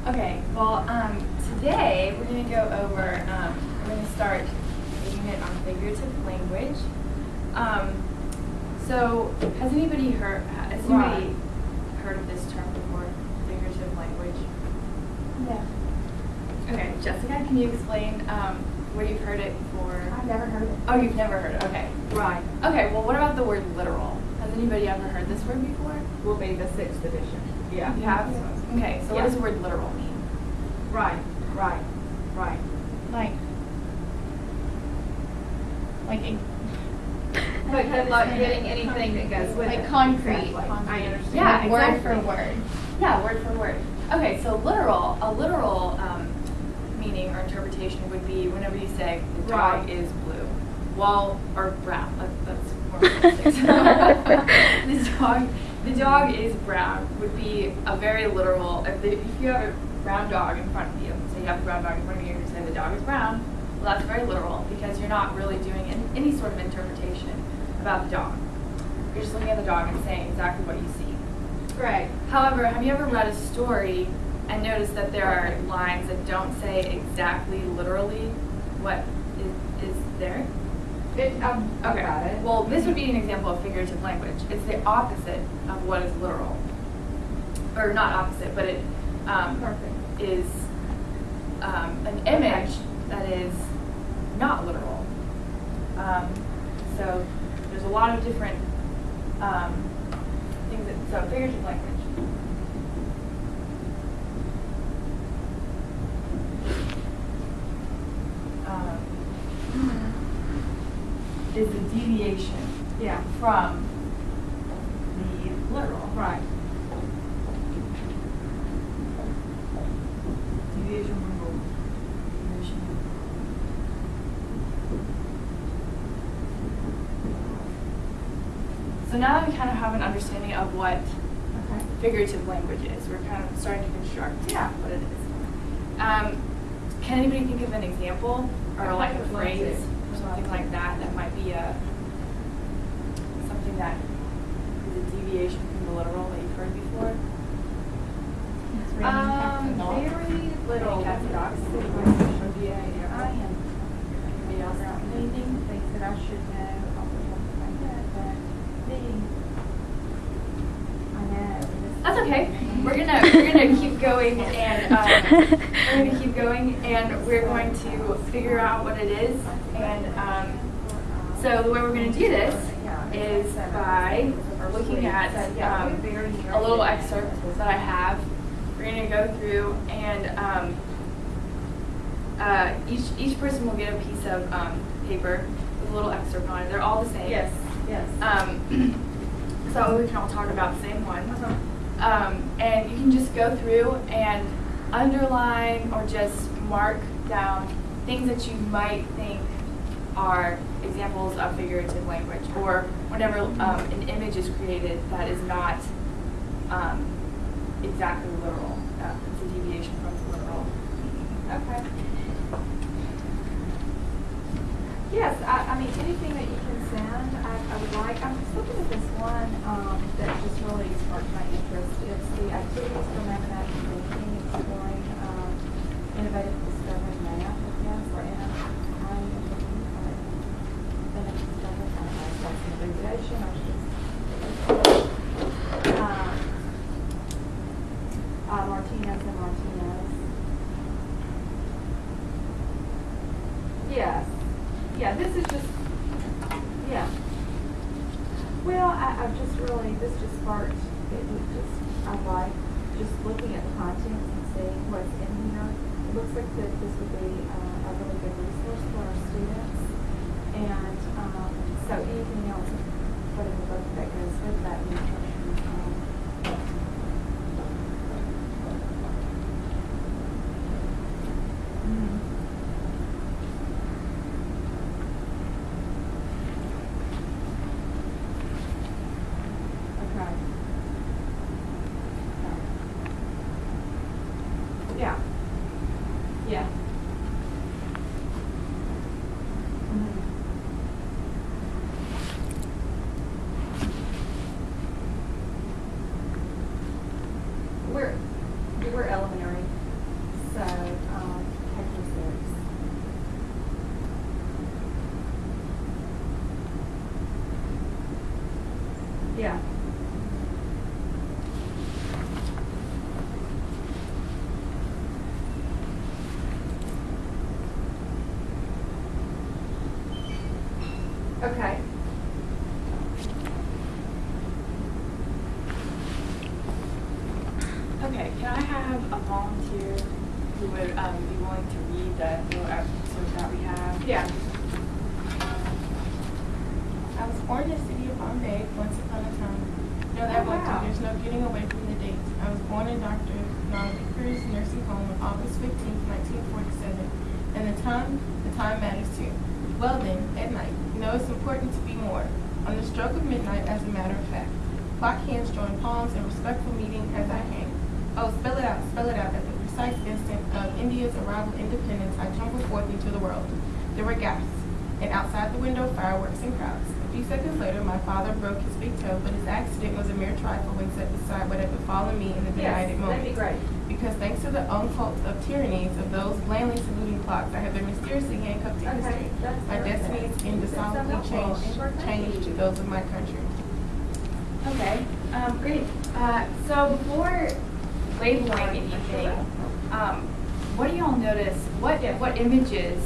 Okay, well, today we're going to go over, we're going to start a unit on figurative language. So, has anybody heard of this term before, figurative language? Yeah. Okay, Jessica, can you explain where you've heard it before? I've never heard it. Oh, you've never heard it, okay. Right. Okay, well, what about the word literal? Has anybody ever heard this word before? Will be the 6th edition. Yeah. You have? Okay, so what Yeah. does the word literal mean? Right. Like But like getting anything that goes with it. like concrete. Exactly. I understand. Yeah, Word exactly. for word. Yeah, word for word. Okay, so a literal meaning or interpretation would be whenever you say the dog Right. is blue, well, or brown. That's more realistic. The dog is brown would be a very literal. If you have a brown dog in front of you, so you have a brown dog in front of you, and you say the dog is brown. Well, that's very literal because you're not really doing any sort of interpretation about the dog. You're just looking at the dog and saying exactly what you see. Right. However, have you ever read a story and noticed that there are lines that don't say exactly literally what is there? I've got it. Well, this would be an example of figurative language. It's the opposite of what is literal. Or not opposite, but it Perfect. is an image that is not literal. So there's a lot of different things so figurative language. Is the deviation Yeah. from the literal. Right. Deviation from the So now that we kind of have an understanding of what Okay. figurative language is, we're kind of starting to construct what it is. Can anybody think of an example or I like a would love phrase to. or something like that that might be something that is a deviation from the literal that you've heard before? It's raining cats and dogs. Very little. Raining cats and dogs. Yeah, I am. Anybody else have anything? Things that I should know off the top of my head, but I know. That's okay. We're gonna keep going and we're going to figure out what it is. And so the way we're going to do this is by looking at a little excerpt that I have. We're going to go through and each person will get a piece of paper with a little excerpt on it. They're all the same. Yes. So we can all talk about the same one. And you can just go through and underline or just mark down things that you might think are examples of figurative language, or whenever an image is created that is not exactly literal. It's a deviation from the literal. Okay. Yes, I mean, anything that you can send, I would like. I'm just looking at this one that just really sparked my interest. It's the activities for mathematics thinking, exploring innovative discovery math, I guess, or innovative discovery. I don't know if that's an abbreviation or just Martinez and Martinez. Yes. Yeah, this is just, yeah. Well, I've just really, this just sparked, I like just looking at the contents and seeing what's in here. It looks like that this would be a really good resource for our students. And so anything else put in the book that goes with that nutrition. Yeah. Yeah. We're elementary. Okay, can I have a volunteer who would be willing to read the little episode that we have? Yeah. I was born in the city of Bombay once upon a time. No, that Oh, won't do. wow. There's no getting away from the dates. I was born in Dr. Nalekkar's nursing home on August 15th, 1947. And the time matters too. Well then, at night, you know it's important to be more. On the stroke of midnight, as a matter of fact. Clock hands join palms in respectful meeting as I hang. Oh, spell it out. At the precise instant of India's arrival independence, I tumbled forth into the world. There were gasps, and outside the window, fireworks and crowds. A few seconds later, my father broke his big toe, but his accident was a mere trifle when set beside what had befallen me in the benighted Yes, moment. that'd be great. Because thanks to the occult of tyrannies of those blandly saluting clocks, I have been mysteriously handcuffed to Okay, history. that's My perfect. destiny is indissolubly changed to those of my country. Okay, great. So before labeling anything, what do y'all notice? What images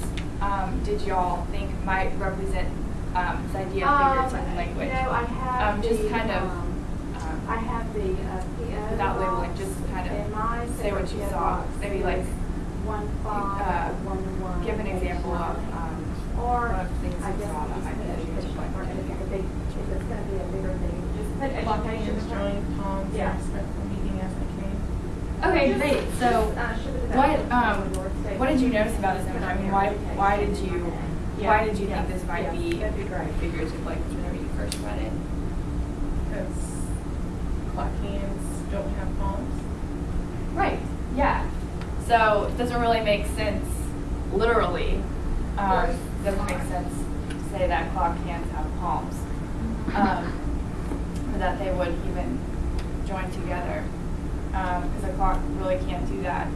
did y'all think might represent this idea of figurative language? You know, I have just the, kind of I have the PO without labeling, box, just kind and my of say what you PO saw. box Maybe is like 1511. give an example of or one of the things I you guess saw that we might be just put education. education, or if it's a big, if it's gonna be a bigger thing, just put Clock education. hands join palms in Yeah. respectful meeting as I came. Okay, great. So what did you notice about this image? I mean, why did you think this might be That'd be great. figurative language whenever you first read it? Because clock hands don't have palms. Right. Yeah. So it doesn't really make sense literally. Doesn't make sense to say that clock hands have palms, or that they would even join together, because a clock really can't do that.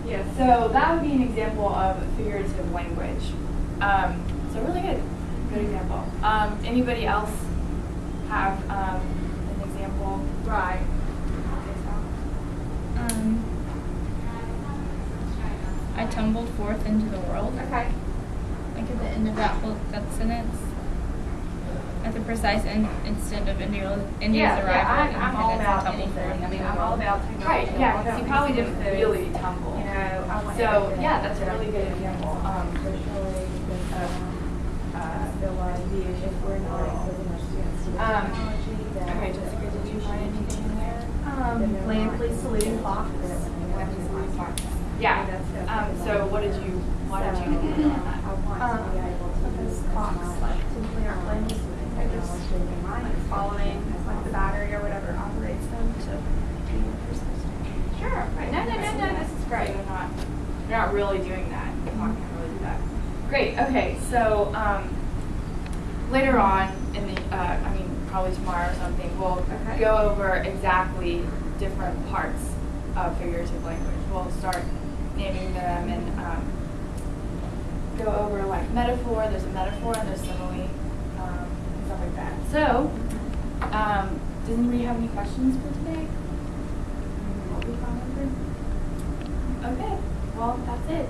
Yes. So that would be an example of figurative language. So really good example. Anybody else have an example? Right. I tumbled forth into the world. Okay. Like at the end of that sentence. At the precise instant of India's arrival, I'm all about tumbled anything. forth I mean, into I'm the all world. about Right, yeah, because you probably didn't because, really tumble. You know, I want So, everything yeah, that's a that really I'm good doing, example. visually, because, feel like if we're not exposing our students to the technology, then. Okay, Jessica, did you find anything in there? Land, please saluting clock. Yeah. So why did you do that? I want to be able to Because use clocks typically aren't landing, they're just following like the battery or whatever operates them to be precise. Sure. Right. No, this is great. They're not really doing that. The clock can't really do that. Great. Okay. So later on in the, probably tomorrow or something, we'll go over exactly different parts of figurative language. We'll start naming them and go over like metaphor. There's a metaphor and there's simile, and stuff like that. So, does anybody have any questions for today? What we gone over? Okay. Well, that's it.